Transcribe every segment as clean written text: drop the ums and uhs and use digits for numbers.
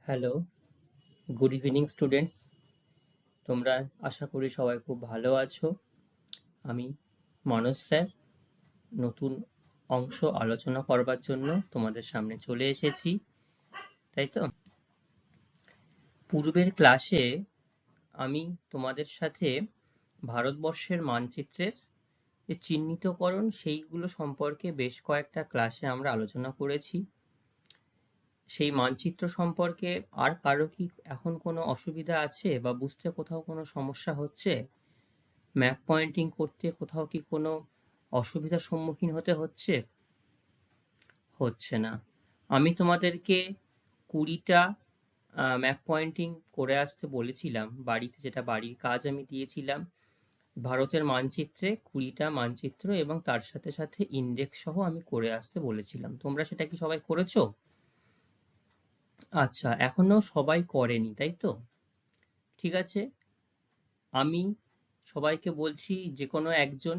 Hello, good evening students. তোমরা আশা করি সবাই খুব ভালো আছো। আমি মানস স্যার নতুন অংশ আলোচনা করবার জন্য তোমাদের সামনে চলে এসেছি, তাই তো? পূর্বের ক্লাসে আমি তোমাদের সাথে ভারতবর্ষের মানচিত্রের যে চিহ্নিতকরণ সেইগুলো সম্পর্কে বেশ কয়েকটা ক্লাসে আমরা আলোচনা করেছি। সেই মানচিত্র সম্পর্কে আর কারো কি এখন কোনো অসুবিধা আছে বা বুঝতে কোথাও কোনো সমস্যা হচ্ছে? ম্যাপ পয়েন্টিং করতে কোথাও কি কোনো অসুবিধার সম্মুখীন হতে হচ্ছে? হচ্ছে না। আমি তোমাদেরকে 20টা ম্যাপ পয়েন্টিং করে আসতে বলেছিলাম বাড়িতে, যেটা বাড়ির কাজ আমি দিয়েছিলাম। ভারতের মানচিত্রে 20টা মানচিত্র এবং তার সাথে সাথে ইন্ডেক্স সহ আমি করে আসতে বলেছিলাম। তোমরা সেটা কি সবাই করেছো? আচ্ছা, এখনো সবাই করেনি, তাই তো? ঠিক আছে, আমি সবাইকে বলছি যে কোনো একজন,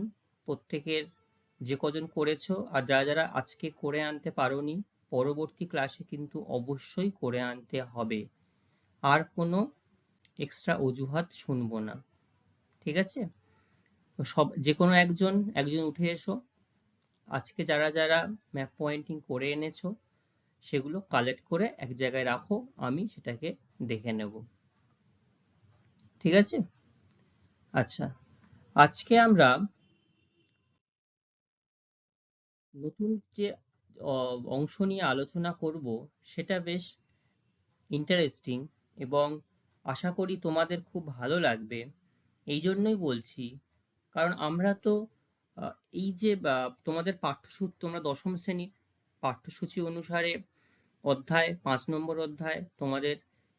প্রত্যেকের যে কজন করেছো আর যারা যারা আজকে করে আনতে পারোনি, পরবর্তী ক্লাসে কিন্তু অবশ্যই করে আনতে হবে। আর কোনো এক্সট্রা অজুহাত শুনবো না, ঠিক আছে? সব যে কোনো একজন একজন উঠে এসো। আজকে যারা যারা ম্যাপ পয়েন্টিং করে এনেছো সেগুলো কালেক্ট করে এক জায়গায় রাখো, আমি সেটাকে দেখে নেব, ঠিক আছে? আচ্ছা, আজকে আমরা নতুন যে অংশ নিয়ে আলোচনা করব সেটা বেশ ইন্টারেস্টিং এবং আশা করি তোমাদের খুব ভালো লাগবে। এই জন্যই বলছি, কারণ আমরা তো এই যে তোমাদের পাঠ্যসূচি, তোমরা দশম শ্রেণীর পাঠ্যসূচি অনুসারে অধ্যায় 5 নম্বর অধ্যায় তোমাদের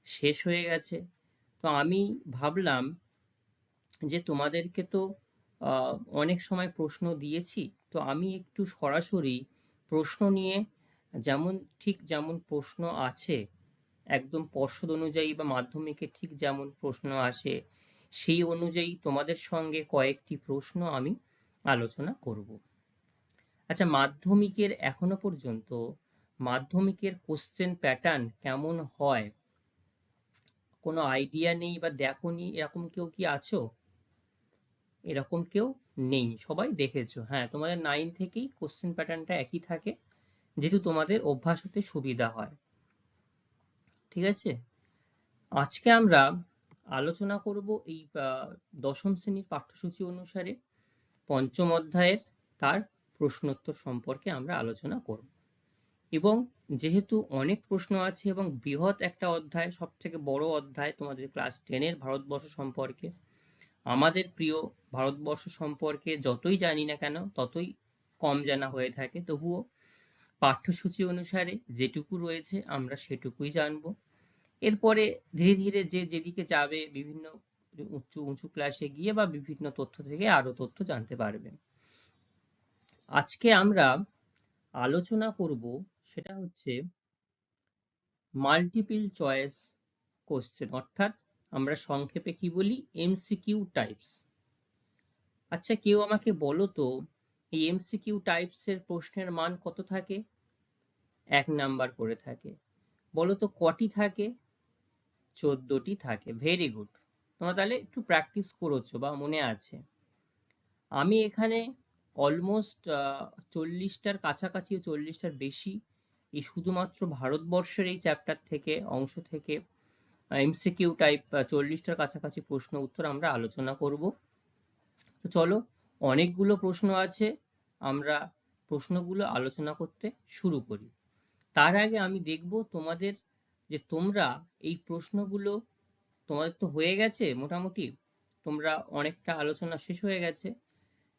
শেষ হয়ে গেছে। তো আমি ভাবলাম যে তোমাদেরকে তো অনেক সময় প্রশ্ন দিয়েছি, তো আমি একটু সরাসরি প্রশ্ন নিয়ে, যেমন ঠিক যেমন প্রশ্ন আছে একদম পর্ষদ অনুযায়ী বা মাধ্যমিকে ঠিক যেমন প্রশ্ন আসে সেই অনুযায়ী তোমাদের সঙ্গে কয়েকটি প্রশ্ন আমি আলোচনা করব। আচ্ছা, মাধ্যমিকের এখনো পর্যন্ত মাধ্যমিকের কোশ্চেন প্যাটার্ন কেমন হয় কোনো আইডিয়া নেই বা দেখোনি, এরকম কেউ কি আছো? এরকম কেউ নেই, সবাই দেখেছো। হ্যাঁ, তোমাদের 9 থেকেই কোশ্চেন প্যাটার্নটা একই থাকে, যেহেতু তোমাদের অভ্যাস হতে সুবিধা হয়, ঠিক আছে? আজকে আমরা আলোচনা করব এই দশম শ্রেণীর পাঠ্যসূচি অনুসারে পঞ্চম অধ্যায়ের তার প্রশ্নোত্তর সম্পর্কে আমরা আলোচনা করব। এবং যেহেতু অনেক প্রশ্ন আছে এবং বৃহৎ একটা অধ্যায়, সব থেকে বড় অধ্যায় তোমাদের ক্লাস 10-এর ভারতবর্ষ সম্পর্কে, আমাদের প্রিয় ভারতবর্ষ সম্পর্কে যতই জানি না কেন ততই কম জানা হয়ে থাকে, তবুও পাঠ্যসূচি অনুসারে যেটুকু রয়েছে আমরা সেটুকুই জানবো। এরপরে ধীরে ধীরে যে যেদিকে যাবে, বিভিন্ন উঁচু ক্লাসে গিয়ে বা বিভিন্ন তথ্য থেকে আরো তথ্য জানতে পারবে। আজকে আমরা আলোচনা করব সেটা হচ্ছে মাল্টিপল চয়েস কোশ্চেন, অর্থাৎ আমরা সংক্ষেপে কি বলি, এমসিকিউ টাইপস। আচ্ছা, কেউ আমাকে বলো তো, এই এমসিকিউ টাইপস এর প্রশ্নের মান কত থাকে? 1 নাম্বার করে থাকে। বলো তো কটি থাকে? 14টি থাকে। ভেরি গুড, তোমরা তাহলে একটু প্র্যাকটিস করেছো বা মনে আছে। আমি এখানে অলমোস্ট 40টার কাছাকাছি, 40টার বেশি এই শুধুমাত্র ভারতবর্ষের এই চ্যাপ্টার থেকে, অংশ থেকে এমসিকিউ টাইপ 40টার কাছাকাছি প্রশ্ন উত্তর আমরা আলোচনা করব। তো চলো, অনেকগুলো প্রশ্ন আছে, আমরা প্রশ্নগুলো আলোচনা করতে শুরু করি। তার আগে আমি দেখব তোমাদের, যে তোমরা এই প্রশ্নগুলো, তোমাদের তো হয়ে গেছে মোটামুটি, তোমরা অনেকটা আলোচনা শেষ হয়ে গেছে,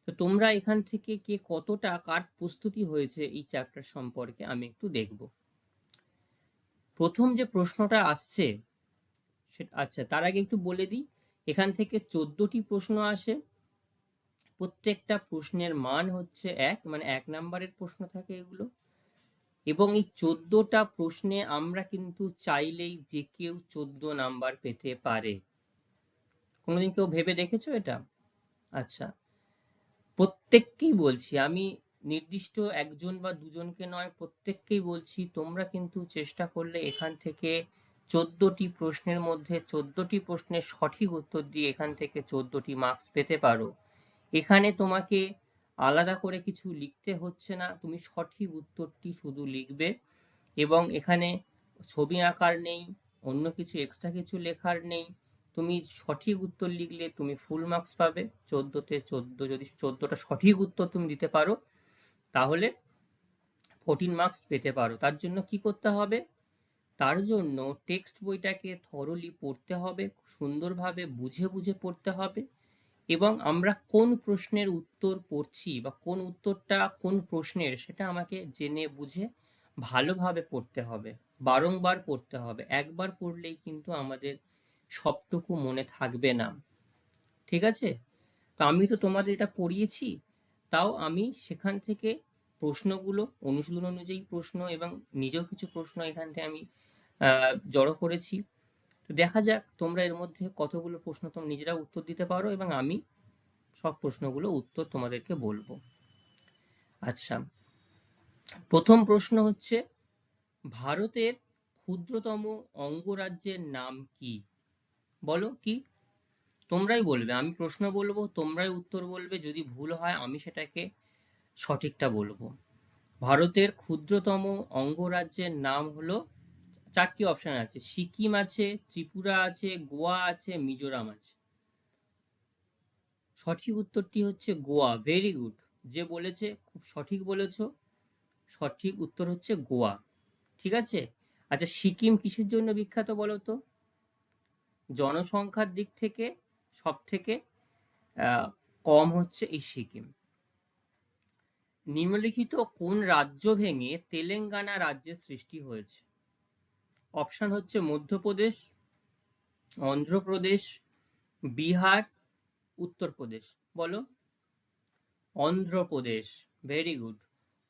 তো তোমরা এখান থেকে কে কতটা কার প্রস্তুতি হয়েছে এই চ্যাপ্টার সম্পর্কে আমি একটু দেখব। প্রথম যে প্রশ্নটা আসছে সেটা, আচ্ছা তার আগে একটু বলে দিই, এখান থেকে 14টি প্রশ্ন আসে, প্রত্যেকটা প্রশ্নের মান হচ্ছে 1, মানে 1 নাম্বারের প্রশ্ন থাকে এগুলো। এবং এই 14টা প্রশ্নে আমরা কিন্তু চাইলেই যে কেউ 14 নাম্বার পেতে পারে। কোনোদিন কেউ ভেবে দেখেছো এটা? আচ্ছা, প্রত্যেককেই বলছি আমি, নির্দিষ্ট একজন বা দুজনকে নয়, প্রত্যেককেই বলছি তোমরা কিন্তু চেষ্টা করলে এখান থেকে 14টি প্রশ্নের মধ্যে 14টি প্রশ্নের সঠিক উত্তর দিয়ে এখান থেকে 14টি মার্কস পেতে পারো। এখানে তোমাকে আলাদা করে কিছু লিখতে হচ্ছে না, তুমি সঠিক উত্তরটি শুধু লিখবে এবং এখানে ছবি আঁকার নেই, অন্য কিছু এক্সট্রা কিছু লেখার নেই। তুমি সঠিক উত্তর লিখলে তুমি ফুল মার্কস পাবে, 14তে 14। যদি 14টা সঠিক উত্তর তুমি দিতে পারো তাহলে 14 মার্কস পেতে পারো। তার জন্য কি করতে হবে? তার জন্য টেক্সট বইটাকে থরলি পড়তে হবে, সুন্দরভাবে বুঝে বুঝে পড়তে হবে এবং আমরা কোন প্রশ্নের উত্তর পড়ছি বা কোন উত্তরটা কোন প্রশ্নের সেটা আমাকে জেনে বুঝে ভালোভাবে পড়তে হবে, বারংবার পড়তে হবে। একবার পড়লেই কিন্তু আমাদের সবটুকু মনে থাকবে না, ঠিক আছে? তো আমি তো তোমাদের এটা পড়িয়েছি, তাও আমি সেখান থেকে প্রশ্নগুলো অনুশীলন অনুযায়ী প্রশ্ন এবং নিজেও কিছু প্রশ্ন এখান থেকে আমি জড়ো করেছি। তো দেখা যাক তোমরা এর মধ্যে কতগুলো প্রশ্ন তোমরা নিজেরা উত্তর দিতে পারো এবং আমি সব প্রশ্নগুলো উত্তর তোমাদেরকে বলবো। আচ্ছা, প্রথম প্রশ্ন হচ্ছে, ভারতের ক্ষুদ্রতম অঙ্গরাজ্যের নাম কি? বলো কি? তোমরাই বলবে, আমি প্রশ্ন বলবো, তোমরাই উত্তর বলবে, যদি ভুল হয় আমি সেটাকে সঠিকটা বলবো। ভারতের ক্ষুদ্রতম অঙ্গরাজ্যের নাম হলো, 4টি অপশন আছে, সিকিম আছে, ত্রিপুরা আছে, গোয়া আছে, মিজোরাম আছে। সঠিক উত্তরটি হচ্ছে গোয়া। ভেরি গুড, যে বলেছে খুব সঠিক বলেছো, সঠিক উত্তর হচ্ছে গোয়া। ঠিক আছে। আচ্ছা, সিকিম কিসের জন্য বিখ্যাত বলো তো? জনসংখ্যার দিক থেকে সব থেকে কম হচ্ছে এই সিকিম। নিম্নলিখিত কোন রাজ্য ভেঙে তেলেঙ্গানা রাজ্যের সৃষ্টি হয়েছে? অপশন হচ্ছে মধ্যপ্রদেশ, অন্ধ্রপ্রদেশ, বিহার, উত্তরপ্রদেশ। বলো। অন্ধ্রপ্রদেশ। Very good.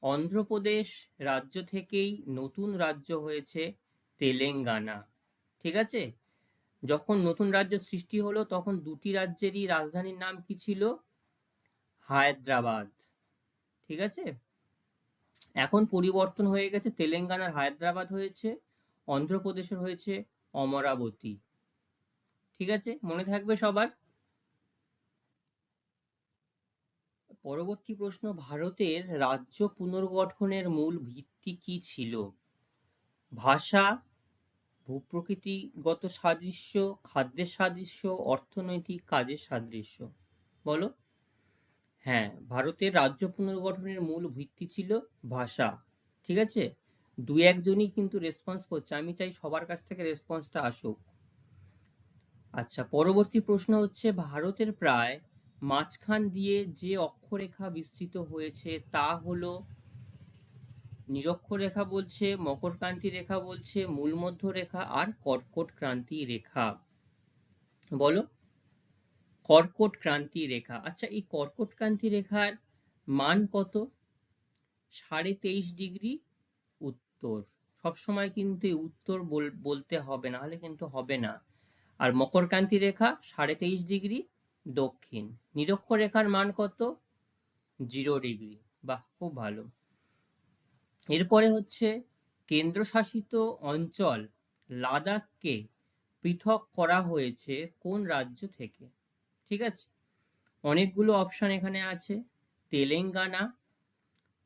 অন্ধ্রপ্রদেশ রাজ্য থেকেই নতুন রাজ্য হয়েছে তেলেঙ্গানা। ঠিক আছে। যখন নতুন রাজ্য সৃষ্টি হলো তখন দুটি রাজ্যেরই রাজধানীর নাম কি ছিল? হায়দ্রাবাদ। ঠিক আছে। এখন পরিবর্তন হয়ে গেছে, তেলেঙ্গানার হায়দ্রাবাদ হয়েছে, অন্ধ্রপ্রদেশের হয়েছে অমরাবতী। ঠিক আছে, মনে থাকবে সবার। পরবর্তী প্রশ্ন, ভারতের রাজ্য পুনর্গঠনের মূল ভিত্তি কি ছিল? ভাষা, ভূপ্রকৃতিগত সাদৃশ্য, খাদ্যের সাদৃশ্য, অর্থনৈতিক কাজের সাদৃশ্য। বলো। হ্যাঁ, ভারতের রাজ্য পুনর্গঠনের মূল ভিত্তি ছিল ভাষা। ঠিক আছে। দুই একজনই কিন্তু রেসপন্স করছে, আমি চাই সবার কাছ থেকে রেসপন্সটা আসুক। আচ্ছা, পরবর্তী প্রশ্ন হচ্ছে, ভারতের প্রায় মাঝখান দিয়ে যে অক্ষরেখা বিস্তৃত হয়েছে তা হলো, নিরক্ষরেখা বলছে, মকরক্রান্তি রেখা বলছে, মূলমধ্য রেখা আর কর্কট ক্রান্তি রেখা। বলো। কর্কট ক্রান্তি রেখা। আচ্ছা, এই কর্কট ক্রান্তি রেখার মান কত? 23.5 ডিগ্রি উত্তর। সবসময় কিন্তু উত্তর বলতে হবে, না হলে কিন্তু হবে না। আর মকরক্রান্তি রেখা 23.5 ডিগ্রি দক্ষিণ। নিরক্ষরেখার মান কত? 0 ডিগ্রি। বাহ, খুব ভালো। এরপরে হচ্ছে, কেন্দ্রশাসিত অঞ্চল লাদাখকে পৃথক করা হয়েছে কোন রাজ্য থেকে? ঠিক আছে। অনেকগুলো অপশন এখানে আছে, তেলেঙ্গানা,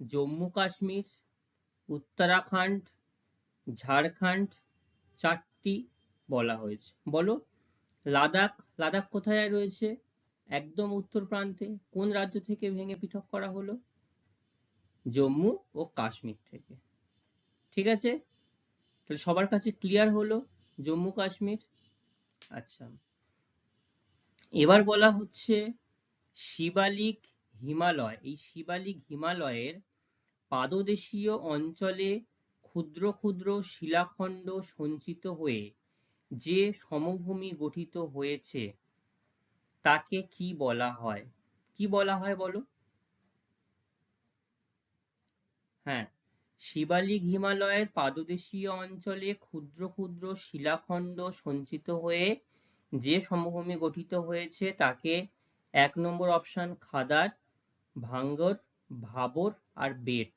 জম্মু কাশ্মীর, উত্তরাখণ্ড, ঝাড়খণ্ড, 4টি বলা হয়েছে। বলো। লাদাখ। লাদাখ কোথায় রয়েছে? একদম উত্তর প্রান্তে। কোন রাজ্য থেকে ভেঙে পৃথক করা হলো? জম্মু ও কাশ্মীর থেকে। ঠিক আছে, তাহলে সবার কাছে ক্লিয়ার হলো জম্মু কাশ্মীর। আচ্ছা, এবার বলা হচ্ছে, শিবালিক হিমালয়, এই শিবালিক হিমালয়ের পাদদেশীয় অঞ্চলে ক্ষুদ্র ক্ষুদ্র শিলাখণ্ড সঞ্চিত হয়ে যে সমভূমি গঠিত হয়েছে তাকে কি বলা হয়? কি বলা হয় বলো। হ্যাঁ, শিবালিক হিমালয়ের পাদদেশীয় অঞ্চলে ক্ষুদ্র ক্ষুদ্র শিলাখণ্ড সঞ্চিত হয়ে যে সমভূমি গঠিত হয়েছে তাকে 1 নম্বর অপশন খাদার, ভাঙ্গর, ভাবর আর বেট।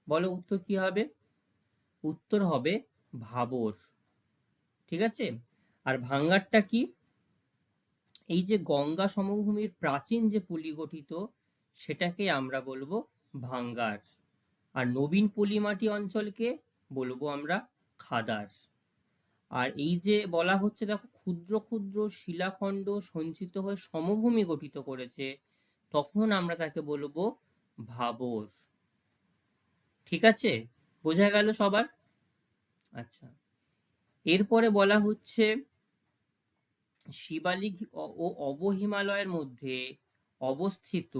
বলো উত্তর কি হবে? উত্তর হবে ভাবর। ঠিক আছে। আর ভাঙ্গারটা কি? এই যে গঙ্গা সমভূমির প্রাচীন যে পলি গঠিত, সেটাকে আমরা বলবো ভাঙ্গার। আর নবীন পলিমাটি অঞ্চলকে বলবো আমরা খাদার। আর এই যে বলা হচ্ছে দেখো, ক্ষুদ্র ক্ষুদ্র শিলাখণ্ড সঞ্চিত হয়ে সমভূমি গঠিত করেছে, তখন আমরা তাকে বলবো ভাবর। ঠিক আছে, বোঝা গেল সবার? আচ্ছা, এরপরে বলা হচ্ছে শিবালিক ও অবহিমালয়ের মধ্যে অবস্থিত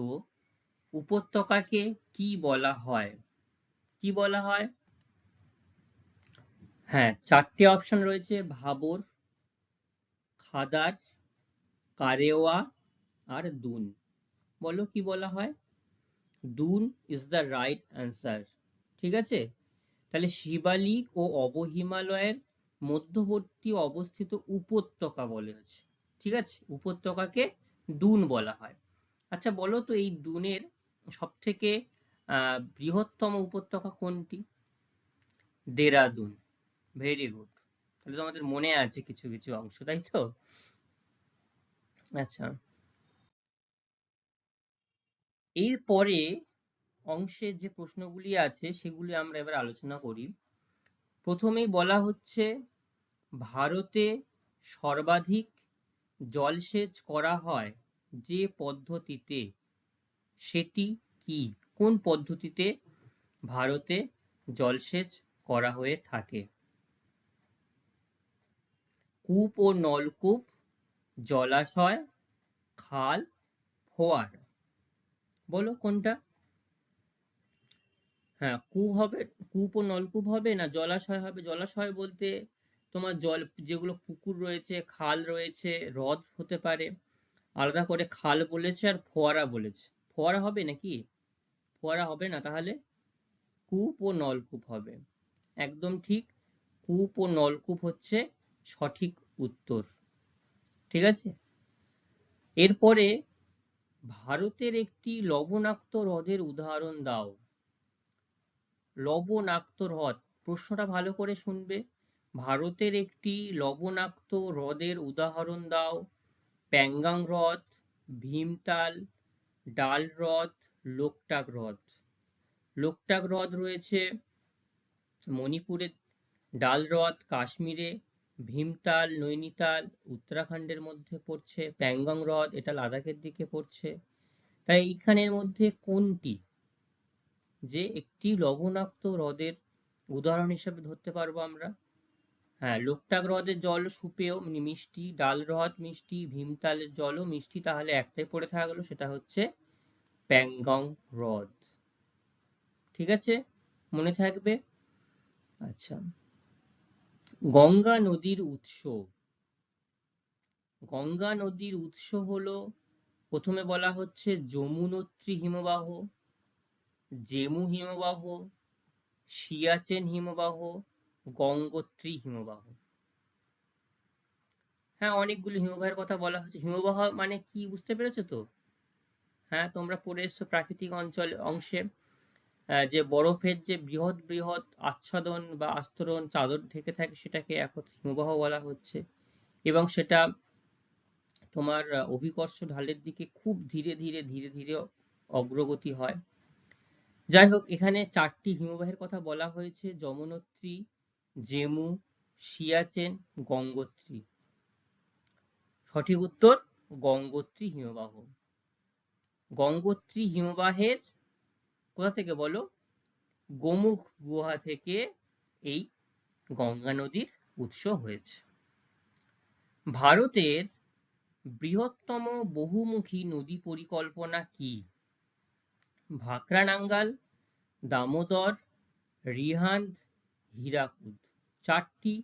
উপত্যকাকে কি বলা হয়? কি বলা হয়? হ্যাঁ, চারটে অপশন রয়েছে: ভাবর, খাদার, কারেওয়া আর দুন। বলো কি বলা হয়? দুন ইজ দ্য রাইট অ্যান্সার। ঠিক আছে, তাহলে শিবালিক ও অবহিমালয়ের মধ্যবর্তী অবস্থিত উপত্যকা বলে হচ্ছে। ঠিক আছে, উপত্যকাকে দুন বলা হয়। আচ্ছা বলো তো, এই দুনের সব থেকে বৃহত্তম উপত্যকা কোনটি? দেরাদুন। ভেরি গুড, তাহলে তোমাদের মনে আছে কিছু কিছু অংশ, তাই তো? আচ্ছা, এরপরে অংশে যে প্রশ্নগুলি আছে সেগুলি আমরা এবার আলোচনা করি। প্রথমেই বলা হচ্ছে ভারতে সর্বাধিক জলসেচ করা হয় যে পদ্ধতিতে, সেটি কি? কোন পদ্ধতিতে ভারতে জলসেচ করা হয়ে থাকে? কূপ ও নলকূপ, জলাশয়, খাল, ফোয়ার। বলো কোনটা? হ্যাঁ, কূপ হবে, কূপ ও নলকূপ হবে না জলাশয় হবে? জলাশয় বলতে তোমার জল যেগুলো পুকুর রয়েছে, খাল রয়েছে, হ্রদ হতে পারে। আলাদা করে খাল বলেছে আর ফোয়ারা বলেছে। ফোয়ারা হবে নাকি? ফোয়ারা হবে না, তাহলে কূপ ও নলকূপ হবে। একদম ঠিক, কূপ ও নলকূপ হচ্ছে সঠিক উত্তর। ঠিক আছে, এরপরে ভারতের একটি লবণাক্ত হ্রদের উদাহরণ দাও। লবণাক্ত হ্রদ, প্রশ্নটা ভালো করে শুনবে। ভারতের একটি লবণাক্ত হ্রদের উদাহরণ দাও। প্যাঙ্গাং হ্রদ, ভীমতাল, ডাল হ্রদ, লোকটাক হ্রদ। লোকটাক হ্রদ রয়েছে মণিপুরে, ডাল হ্রদ কাশ্মীরে, ভীমতাল নৈনিতাল উত্তরাখণ্ডের মধ্যে পড়ছে, প্যাঙ্গং হ্রদ এটা লাদাখের দিকে পড়ছে। তাই এইখানের মধ্যে কোনটি যে একটি লবণাক্ত হ্রদের উদাহরণ হিসেবে ধরতে পারবো আমরা? হ্যাঁ, লোকটাক হ্রদের জল সুপেয় মিষ্টি, ডাল হ্রদ মিষ্টি, ভীমতালের জলও মিষ্টি, তাহলে একটাই পড়ে থাকলো, সেটা হচ্ছে প্যাঙ্গং হ্রদ। ঠিক আছে, মনে থাকবে। আচ্ছা, গঙ্গা নদীর উৎস। গঙ্গা নদীর উৎস হলো, প্রথমে বলা হচ্ছে যমুনোত্রী হিমবাহ, জেমু হিমবাহ, সিয়াচেন হিমবাহ, গঙ্গোত্রী হিমবাহ। হ্যাঁ, অনেকগুলো হিমবাহের কথা বলা হচ্ছে। হিমবাহ মানে কি বুঝতে পেরেছো তো? হ্যাঁ, তোমরা পড়ে এসছো প্রাকৃতিক অঞ্চল অংশে, যে বরফের যে বৃহৎ বৃহৎ আচ্ছাদন বা আস্তরণ চাদর ঢেকে থাকে, সেটাকে এখন হিমবাহ বলা হচ্ছে। এবং সেটা তোমার অভিকর্ষ ঢালের দিকে খুব ধীরে ধীরে ধীরে ধীরে অগ্রগতি হয়। যাই হোক, এখানে চারটি হিমবাহের কথা বলা হয়েছে: যমুনোত্রী, জেমু, সিয়াচেন, গঙ্গোত্রী। সঠিক উত্তর গঙ্গোত্রী হিমবাহ। গঙ্গোত্রী হিমবাহের কোথা থেকে বলো? গোমুখ গুহা থেকে এই গঙ্গা নদীর উৎস হয়েছে। ভারতের বৃহত্তম বহুমুখী নদী পরিকল্পনা কি? ভাকরানাঙ্গাল, দামোদর, রিহান্দ, হীরাকুদ। চারটি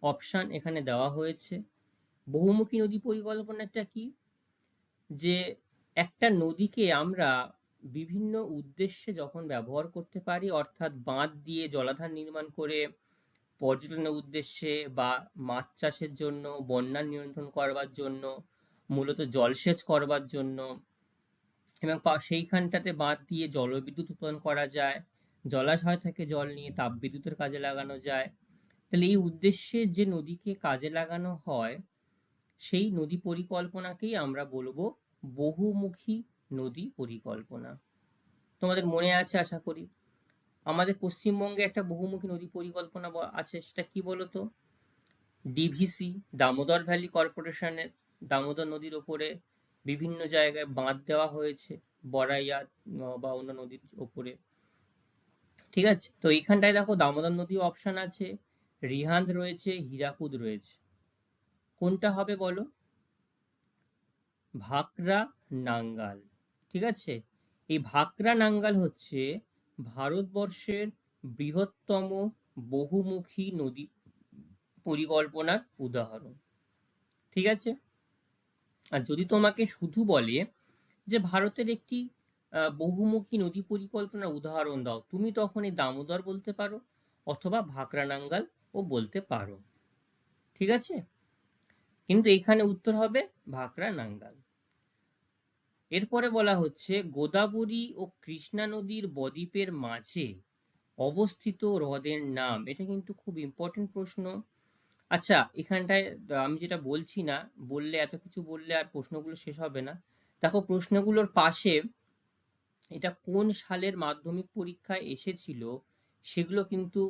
অপশন এখানে দেওয়া হয়েছে। বহুমুখী নদী পরিকল্পনাটা কি? যে একটা নদীকে আমরা বিভিন্ন উদ্দেশ্যে যখন ব্যবহার করতে পারি, অর্থাৎ বাঁধ দিয়ে জলাধার নির্মাণ করে পর্যটনের উদ্দেশ্যে বা মাছ চাষের জন্য, বন্যা নিয়ন্ত্রণ করবার জন্য, মূলত জলসেচ করবার জন্য, এবং সেইখানটাতে বাঁধ দিয়ে জলবিদ্যুৎ উৎপাদন করা যায়, জলাশয় থেকে জল নিয়ে তাপবিদ্যুতের কাজে লাগানো যায়, তাহলে এই উদ্দেশ্যে যে নদীকে কাজে লাগানো হয় সেই নদী পরিকল্পনাকেই আমরা বলবো বহুমুখী নদী পরিকল্পনা। তোমাদের মনে আছে আশা করি, আমাদের পশ্চিমবঙ্গে একটা বহুমুখী নদী পরিকল্পনা আছে, সেটা কি বলতো? ডিভিসি, দামোদর ভ্যালি কর্পোরেশনের দামোদর নদীর ওপরে বিভিন্ন জায়গায় বাঁধ দেওয়া হয়েছে, বড়াইয়া বা অন্য নদীর ওপরে। ঠিক আছে, তো এইখানটায় দেখো দামোদর নদী অপশন আছে, রিহান্দ রয়েছে, হীরাকুদ রয়েছে। কোনটা হবে বলো? ভাকরা নাঙ্গাল। ঠিক আছে, এই ভাকরা নাঙ্গাল হচ্ছে ভারতবর্ষের বৃহত্তম বহুমুখী নদী পরিকল্পনার উদাহরণ। ঠিক আছে, আর যদি তোমাকে শুধু বলে যে ভারতের একটি বহুমুখী নদী পরিকল্পনার উদাহরণ দাও, তুমি তখন এই দামোদর বলতে পারো অথবা ভাকরা নাঙ্গাল ও বলতে পারো। ঠিক আছে, কিন্তু এখানে উত্তর হবে ভাকরা নাঙ্গাল। এরপরে বলা হচ্ছে গোদাবরী ও কৃষ্ণা নদীর বদ্বীপের মাঝে অবস্থিত হ্রদের নাম। এটা কিন্তু খুব ইম্পর্টেন্ট প্রশ্ন। আচ্ছা, এখানটায় আমি যেটা বলছি না, বললে এত কিছু বললে আর প্রশ্নগুলো শেষ হবে না। দেখো প্রশ্নগুলোর পাশে এটা কোন সালের মাধ্যমিক পরীক্ষায় এসেছিল সেগুলো কিন্তু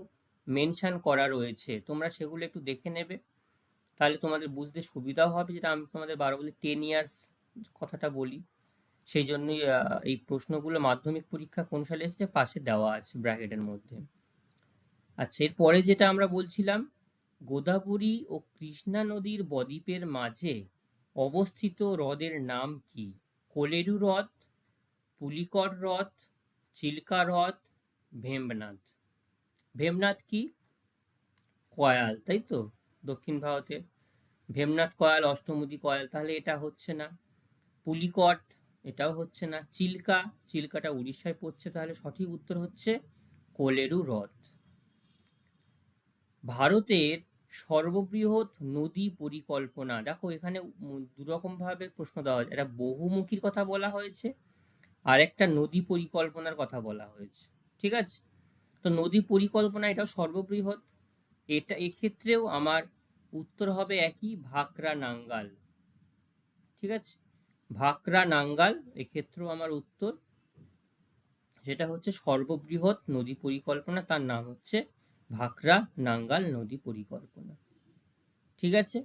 মেনশন করা রয়েছে, তোমরা সেগুলো একটু দেখে নেবে, তাহলে তোমাদের বুঝতে সুবিধাও হবে। যেটা আমি তোমাদের বারবার বলি 10 ইয়ার্স কথাটা বলি, সেই জন্যই এই প্রশ্নগুলো মাধ্যমিক পরীক্ষা কোন সালে এসেছে পাশে দেওয়া আছে ব্র্যাকেটের মধ্যে। আচ্ছা, এরপরে যেটা আমরা বলছিলাম, গোদাবরী ও কৃষ্ণা নদীর বদ্বীপের মাঝে অবস্থিত হ্রদের নাম কি? কোলেরু হ্রদ, পুলিকট হ্রদ, চিল্কা হ্রদ, ভেম্বনাথ। ভেম্বনাথ কি? কয়াল, তাই তো, দক্ষিণ ভারতে ভেম্বনাথ কয়াল, অষ্টমুদি কয়াল, তাহলে এটা হচ্ছে না। পুলিকট, এটাও হচ্ছে না। চিল্কা, চিল্কাটা উড়িষ্যায় পড়ছে, তাহলে সঠিক উত্তর হচ্ছে কোলেরু হ্রদ। ভারতের সর্ববৃহৎ নদী পরিকল্পনা, দেখো এখানে দুরকম ভাবে প্রশ্ন দেওয়া হয়েছে, একটা বহুমুখীর কথা বলা হয়েছে আর একটা নদী পরিকল্পনার কথা বলা হয়েছে। ঠিক আছে, তো নদী পরিকল্পনা এটাও সর্ববৃহৎ, এটা এক্ষেত্রেও আমার উত্তর হবে একই, ভাকরা নাঙ্গাল। ঠিক আছে, ভাকরা নাঙ্গাল এক্ষেত্রেও আমার উত্তর, যেটা হচ্ছে সর্ববৃহৎ নদী পরিকল্পনা, তার নাম হচ্ছে ভাকরা নাঙ্গাল নদী পরিকল্পনা। ঠিক আছে,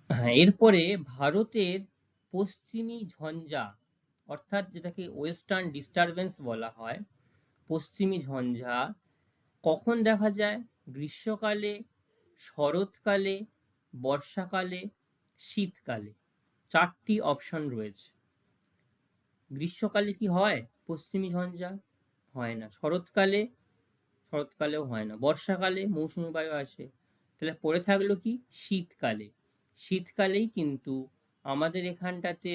হ্যাঁ, এরপরে ভারতের পশ্চিমী ঝঞ্ঝা, অর্থাৎ যেটাকে ওয়েস্টার্ন ডিস্টারবেন্স বলা হয়, পশ্চিমী ঝঞ্ঝা কখন দেখা যায়? গ্রীষ্মকালে, শরৎকালে, বর্ষাকালে, শীতকালে। চারটি অপশন রয়েছে। গ্রীষ্মকালে কি হয় পশ্চিমী ঝঞ্ঝা? হয় না। শরৎকালে, শরৎকালেও হয় না। বর্ষাকালে মৌসুমী বায়ু আসে। তাহলে পড়ে থাকলো কি? শীতকালে। শীতকালেই কিন্তু আমাদের এখানটাতে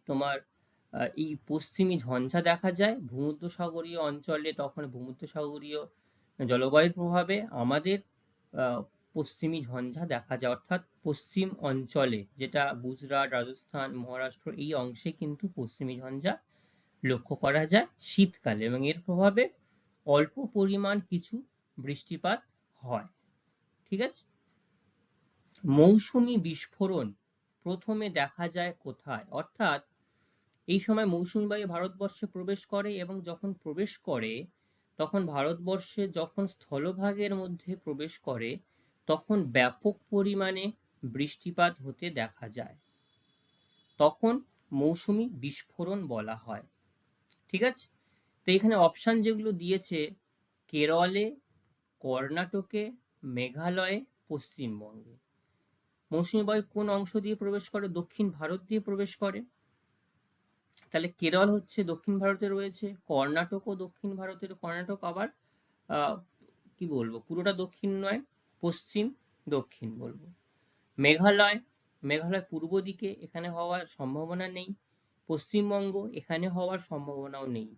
তোমার এই পশ্চিমী ঝঞ্ঝা দেখা যায় ভূমধ্যসাগরীয় অঞ্চলে, তখন ভূমধ্যসাগরীয় জলবায়ুর প্রভাবে আমাদের পশ্চিমী ঝঞ্ঝা দেখা যায়, অর্থাৎ পশ্চিম অঞ্চলে, যেটা গুজরাট, রাজস্থান, মহারাষ্ট্র এই অংশে কিন্তু পশ্চিমী ঝঞ্ঝা লক্ষ্য করা যায় শীতকালে, এবং এর প্রভাবে অল্প পরিমাণ কিছু বৃষ্টিপাত হয়। ঠিক আছে, মৌসুমী বিস্ফোরণ প্রথমে দেখা যায় কোথায়? অর্থাৎ এই সময় মৌসুমী বায়ু ভারতবর্ষে প্রবেশ করে, এবং যখন প্রবেশ করে তখন ভারতবর্ষে যখন স্থলভাগের মধ্যে প্রবেশ করে তখন ব্যাপক পরিমাণে বৃষ্টিপাত হতে দেখা যায়, তখন মৌসুমী বিস্ফোরণ বলা হয়। ঠিক আছে, তো এখানে অপশন যেগুলো দিয়েছে, কেরলে, কর্ণাটকে, মেঘালয়ে, পশ্চিমবঙ্গে। মৌসুমী বায়ু কোন অংশ দিয়ে প্রবেশ করে? দক্ষিণ ভারত দিয়ে প্রবেশ করে। তাহলে কেরল হচ্ছে দক্ষিণ ভারতে রয়েছে, কর্ণাটকও দক্ষিণ ভারতের, কর্ণাটক আবার কি বলবো, পুরোটা দক্ষিণ নয়, পশ্চিম দক্ষিণ বলবো। মেঘালয়, মেঘালয় পূর্ব দিকে, এখানে হওয়ার সম্ভাবনা নেই। পশ্চিমবঙ্গ, এখানে হওয়ার সম্ভাবনাও নেই।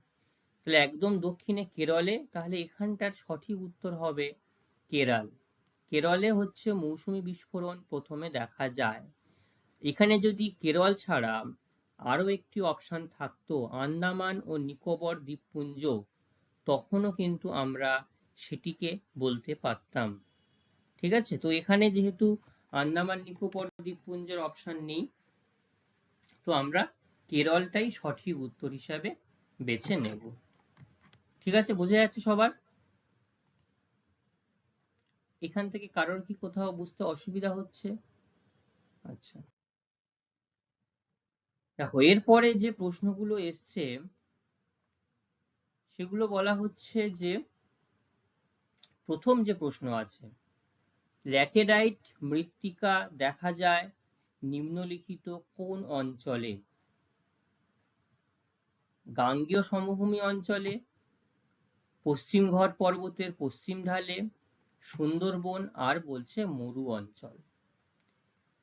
তাহলে একদম দক্ষিণে কেরলে, তাহলে এখানটার সঠিক উত্তর হবে কেরল। কেরলে হচ্ছে মৌসুমী বিস্ফোরণ প্রথমে দেখা যায়। এখানে যদি কেরল ছাড়া আরো একটি অপশন থাকতো, আন্দামান ও নিকোবর দ্বীপপুঞ্জ, তখনও কিন্তু আমরা সেটিকে বলতে পারতাম। ঠিক আছে, তো এখানে যেহেতু আন্দামান নিকোবর দ্বীপপুঞ্জের অপশন নেই, তো আমরা কেরলটাই সঠিক উত্তর হিসাবে বেছে নেব। ঠিক আছে, বোঝা যাচ্ছে সবার? এখান থেকে কারোর কি কোথাও বুঝতে অসুবিধা হচ্ছে? আচ্ছা, দেখো এরপরে যে প্রশ্নগুলো এসছে সেগুলো বলা হচ্ছে যে প্রথম যে প্রশ্ন আছে, ল্যাটেরাইট মৃত্তিকা দেখা যায় নিম্নলিখিত কোন অঞ্চলে? গাঙ্গেয় সমভূমি অঞ্চলে, পশ্চিম ঘাট পর্বতের পশ্চিম ঢালে, সুন্দরবন, আর বলছে মরু অঞ্চল।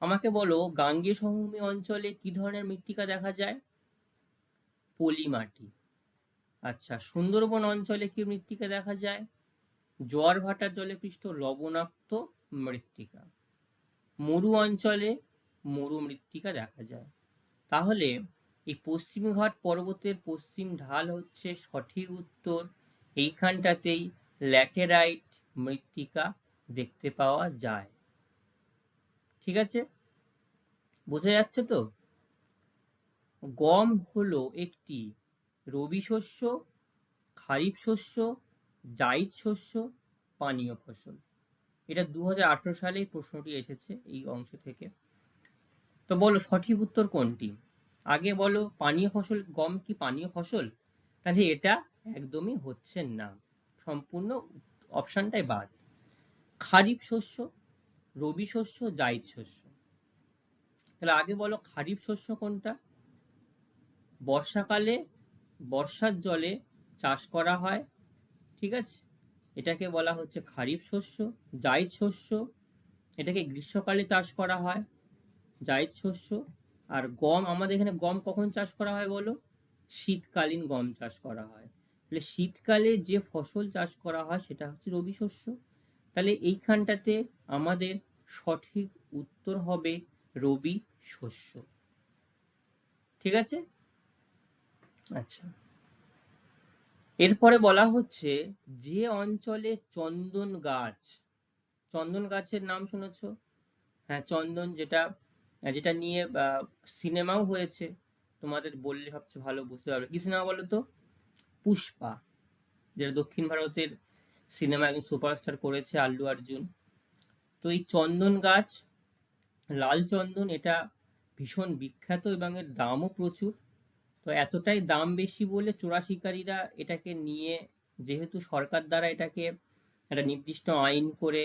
আমাকে বলো গাঙ্গেয় সমভূমি অঞ্চলে কি ধরনের মৃত্তিকা দেখা যায়? পলি মাটি। আচ্ছা, সুন্দরবন অঞ্চলে কি মৃত্তিকা দেখা যায়? জোয়ার ভাটার জলে পৃষ্ঠ লবণাক্ত মৃত্তিকা। মরু অঞ্চলে মরু মৃত্তিকা দেখা যায়। তাহলে এই পশ্চিমঘাট পর্বতের পশ্চিম ঢাল হচ্ছে সঠিক উত্তর। এইখানটাতেই ল্যাটেরাইট মৃত্তিকা দেখতে পাওয়া যায়। ঠিক আছে, বোঝা যাচ্ছে তো? গম হলো একটি রবি শস্য, খারিফ শস্য, জাইদ শস্য, পানীয় ফসল। এটা 2018 সালে প্রশ্নটি এসেছে এই অংশ থেকে। তো বলো সঠিক উত্তর কোনটি? আগে বলো পানীয় ফসল, গম কি পানীয় ফসল? তাহলে এটা একদমই হচ্ছে না, সম্পূর্ণ অপশনটাই বাদ। খারিফ শস্য, রবি শস্য, জাইদ শস্য। তাহলে আগে বলো খারিফ শস্য কোনটা? বর্ষাকালে বর্ষার জলে চাষ করা হয়, ঠিক আছে, এটাকে বলা হচ্ছে খারিফ শস্য। জাইদ শস্য, এটাকে গ্রীষ্মকালে চাষ করা হয়, জাইদ শস্য। আর গম, আমাদের এখানে গম কখন চাষ করা হয় বলো? শীতকালীন গম চাষ করা হয়। তাহলে শীতকালে যে ফসল চাষ করা হয় সেটা হচ্ছে রবি শস্য। তাহলে এইখানটাতে আমাদের সঠিক উত্তর হবে রবি শস্য। ঠিক আছে, আচ্ছা। এরপরে বলা হচ্ছে যে অঞ্চলে চন্দন গাছ, চন্দন গাছের নাম শুনেছো? হ্যাঁ, চন্দন, যেটা যেটা নিয়ে সিনেমাও হয়েছে, তোমাদের বললে সবচেয়ে ভালো বুঝতে পারবে। কি সিনেমা বলো তো? পুষ্পা, যেটা দক্ষিণ ভারতের সিনেমা একজন সুপারস্টার করেছে আল্লু অর্জুন। তো এই চন্দন গাছ, লাল চন্দন, এটা ভীষণ বিখ্যাত এবং এর দামও প্রচুর। তো এতটাই দাম বেশি বলে চোরা শিকারীরা এটাকে নিয়ে, যেহেতু সরকার দ্বারা এটাকে একটা নির্দিষ্ট আইন করে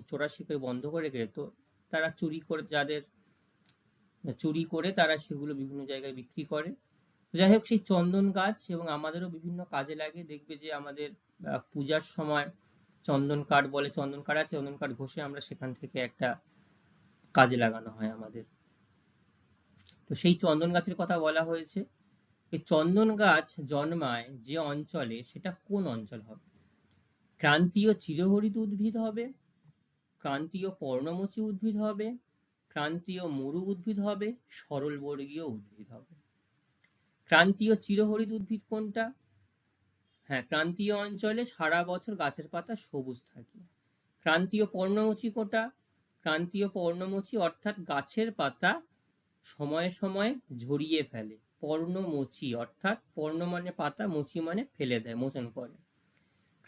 চোরা শিকারি বন্ধ করে রেখেছে, তো তারা চুরি করে, যাদের চুরি করে তারা সেগুলো বিভিন্ন জায়গায় বিক্রি করে। যাই হোক, সেই চন্দন গাছ এবং আমাদেরও বিভিন্ন কাজে লাগে। দেখবে যে আমাদের পূজার সময় চন্দন কাঠ বলে, চন্দন কাঠ আছে, চন্দন কাঠ ঘষে আমরা সেখান থেকে একটা কাজে লাগানো হয় আমাদের। তো সেই চন্দন গাছের কথা বলা হয়েছে। এই চন্দন গাছ জন্মায় যে অঞ্চলে, সেটা কোন অঞ্চল হবে? ক্রান্তীয় চিরহরিত উদ্ভিদ হবে, ক্রান্তীয় পর্ণমোচী উদ্ভিদ হবে, ক্রান্তীয় মরু উদ্ভিদ হবে, সরলবর্গীয় উদ্ভিদ হবে। ক্রান্তীয় চিরহরিত উদ্ভিদ কোনটা? হ্যাঁ, ক্রান্তীয় অঞ্চলে সারা বছর গাছের পাতা সবুজ থাকে। ক্রান্তীয় পর্ণমোচী কোনটা? ক্রান্তীয় পর্ণমোচী অর্থাৎ গাছের পাতা সময়ে সময়ে ঝরিয়ে ফেলে। পর্ণমোচী অর্থাৎ পর্ণ মানে পাতা, মোচী মানে ফেলে দেয়, মোচন করে।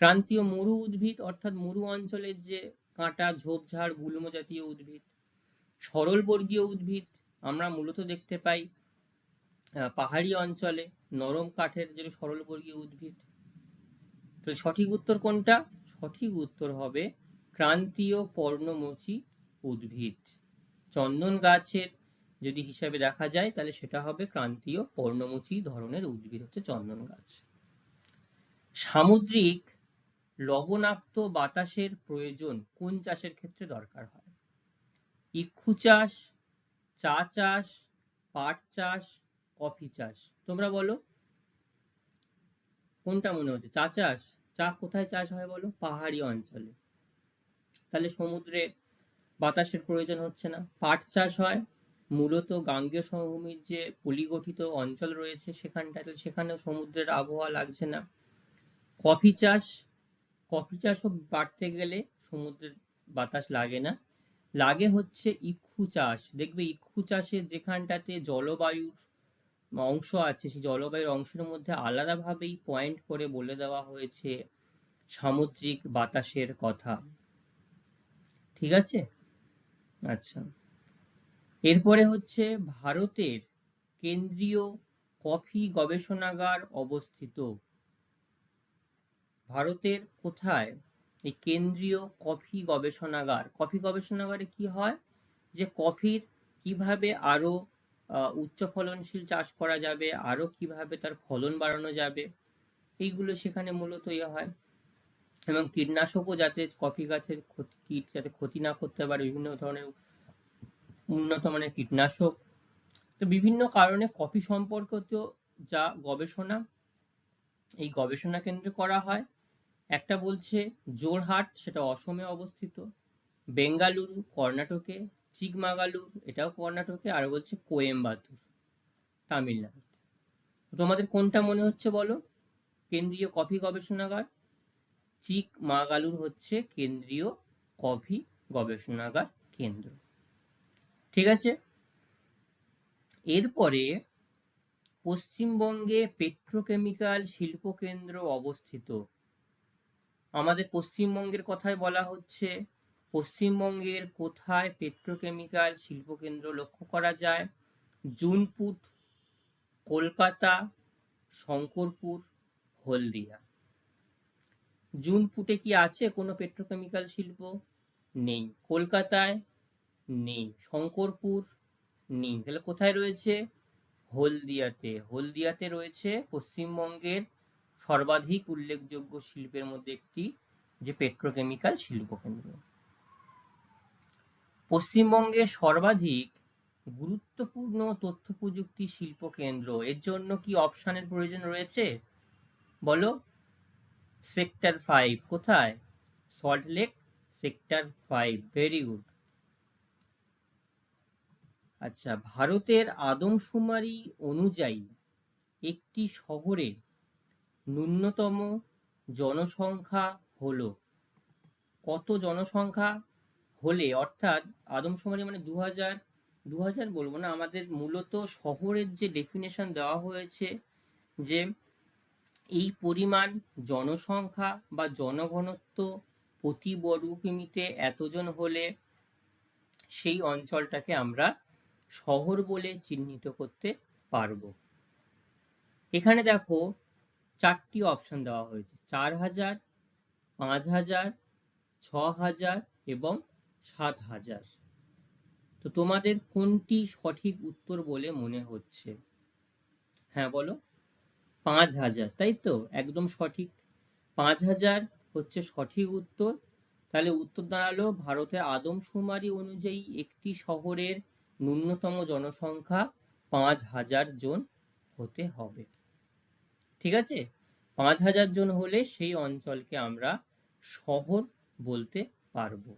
ক্রান্তীয় মরু উদ্ভিদ অর্থাৎ মরু অঞ্চলের যে কাঁটা, ঝোপঝাড়, গুল্ম জাতীয় উদ্ভিদ। সরলবর্গীয় উদ্ভিদ আমরা মূলত দেখতে পাই পাহাড়ি অঞ্চলে, নরম কাঠের যে সরলবর্গীয় উদ্ভিদ। তো সঠিক উত্তর কোনটা? সঠিক উত্তর হবে ক্রান্তীয় পর্ণমোচী উদ্ভিদ। চন্দন গাছের যদি হিসাবে দেখা যায় তাহলে সেটা হবে ক্রান্তীয় পর্ণমোচী ধরনের উদ্ভিদ হচ্ছে চন্দন গাছ। সামুদ্রিক লবণাক্ত বাতাসের প্রয়োজন কোন চাষের ক্ষেত্রে দরকার হয়? ইক্ষু চাষ, চা চাষ, পাট চাষ, কফি চাষ। তোমরা বলো কোনটা মনে হচ্ছে? চা চাষ? চা কোথায় চাষ হয় বলো? পাহাড়ি অঞ্চলে। তাহলে সমুদ্রে বাতাসের প্রয়োজন হচ্ছে না। পাট চাষ হয় মূলত গাঙ্গেয় সমভূমির যে পলিগঠিত অঞ্চল রয়েছে সেখানটাতে, সেখানেও সমুদ্রের আবহাওয়া লাগছে না। কফি চাষও বাড়তে গেলে সমুদ্রের বাতাস লাগে না, লাগে হচ্ছে ইক্ষু চাষ। দেখবে ইক্ষু চাষের যেখানটাতে জলবায়ুর অংশ আছে, সেই জলবায়ুর অংশের মধ্যে আলাদাভাবেই পয়েন্ট করে বলে দেওয়া হয়েছে সামুদ্রিক বাতাসের কথা। ঠিক আছে? আচ্ছা, এরপরে হচ্ছে ভারতের কেন্দ্রীয় কফি গবেষণাগার অবস্থিত। ভারতের কোথায় এই কেন্দ্রীয় কফি গবেষণাগার? কফি গবেষণাগারে কি হয়, যে কফির কিভাবে আরো উচ্চ ফলনশীল চাষ করা যাবে, আরো কিভাবে তার ফলন বাড়ানো যাবে, এইগুলো সেখানে মূলত ইয়ে হয়। এবং কীটনাশকও যাতে কফি গাছের কীট যাতে ক্ষতি না করতে পারে, বিভিন্ন ধরনের উন্নত মানের কীটনাশক। তো বিভিন্ন কারণে কফি সম্পর্কিত যা গবেষণা, এই গবেষণা কেন্দ্রে করা হয়। একটা বলছে জোরহাট, সেটা অসমে অবস্থিত, বেঙ্গালুরু কর্ণাটকে, চিকমাগালুর এটাও কর্ণাটকে, আর বলছে কোয়েম্বাটুর তামিলনাড়ু। তোমাদের কোনটা মনে হচ্ছে বলো কেন্দ্রীয় কফি গবেষণাগার? চিকমাগালুর হচ্ছে কেন্দ্রীয় কফি গবেষণাগার কেন্দ্র। ঠিক আছে, এরপরে পশ্চিমবঙ্গে পেট্রোকেমিক্যাল শিল্প কেন্দ্র অবস্থিত। আমাদের পশ্চিমবঙ্গের কথাই বলা হচ্ছে, পশ্চিমবঙ্গের কোথায় পেট্রোকেমিক্যাল শিল্প কেন্দ্র লক্ষ্য করা যায়? জুনপুট, কলকাতা, শঙ্করপুর, হলদিয়া। জুনপুটে কি আছে কোনো পেট্রোকেমিক্যাল শিল্প? নেই। কলকাতায় নেই, শঙ্করপুর নেই, তাহলে কোথায় রয়েছে? হলদিয়াতে। হলদিয়াতে রয়েছে পশ্চিমবঙ্গের সর্বাধিক উল্লেখযোগ্য শিল্পের মধ্যে একটি, যে পেট্রোকেমিক্যাল শিল্প কেন্দ্র। পশ্চিমবঙ্গের সর্বাধিক গুরুত্বপূর্ণ তথ্য প্রযুক্তি শিল্প কেন্দ্র, এর জন্য কি অপশনের প্রয়োজন রয়েছে বলো? সেক্টর 5। কোথায়? সল্টলেক সেক্টর 5। Very good. আচ্ছা, ভারতের আদমশুমারি অনুযায়ী একটি শহরে ন্যূনতম জনসংখ্যা হলো কত? জনসংখ্যা হলে, অর্থাৎ আদমশুমারি মানে 2000 বলবো না, আমাদের মূলত শহরের যে ডেফিনেশন দেওয়া হয়েছে, যে এই পরিমাণ জনসংখ্যা বা জনঘনত্ব প্রতি বর্গ কিমিতে এতজন হলে সেই অঞ্চলটাকে আমরা শহর বলে চিহ্নিত করতে পারবো। এখানে দেখো চারটি অপশন দেওয়া হয়েছে: 4000, 5000, 6000 এবং 7000। তো তোমাদের কোনটি সঠিক উত্তর বলে মনে হচ্ছে? হ্যাঁ বলো। 5000, তাই তো? একদম সঠিক, 5000 হচ্ছে সঠিক উত্তর। তাহলে উত্তর দাঁড়ালো, ভারতের আদমশুমারি অনুযায়ী একটি শহরের ন্যূনতম জনসংখ্যা 5000 জন হতে হবে। ঠিক আছে, 5000 জন হলে সেই অঞ্চলকে আমরা শহর বলতে পারবো।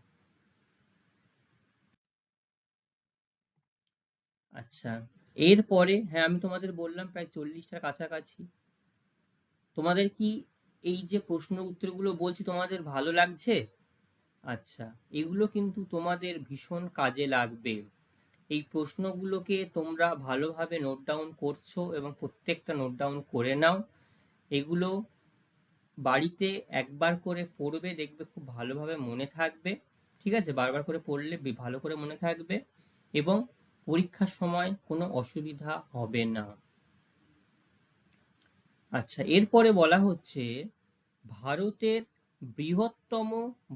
আচ্ছা, এরপরে হ্যাঁ আমি তোমাদের বললাম প্রায় 40টার কাছাকাছি। তোমাদের কি এই যে প্রশ্ন উত্তরগুলো বলছি তোমাদের ভালো লাগছে? আচ্ছা, এগুলো কিন্তু তোমাদের ভীষণ কাজে লাগবে। এই প্রশ্নগুলোকে তোমরা ভালোভাবে নোট ডাউন করছো এবং প্রত্যেকটা নোট ডাউন করে নাও। এগুলো বাড়িতে একবার করে পড়বে, দেখবে খুব ভালোভাবে মনে থাকবে। ঠিক আছে, বারবার করে পড়লে ভালো করে মনে থাকবে এবং পরীক্ষার সময় কোনো অসুবিধা হবে না। আচ্ছা, এরপরে বলা হচ্ছে ভারতের বৃহত্তম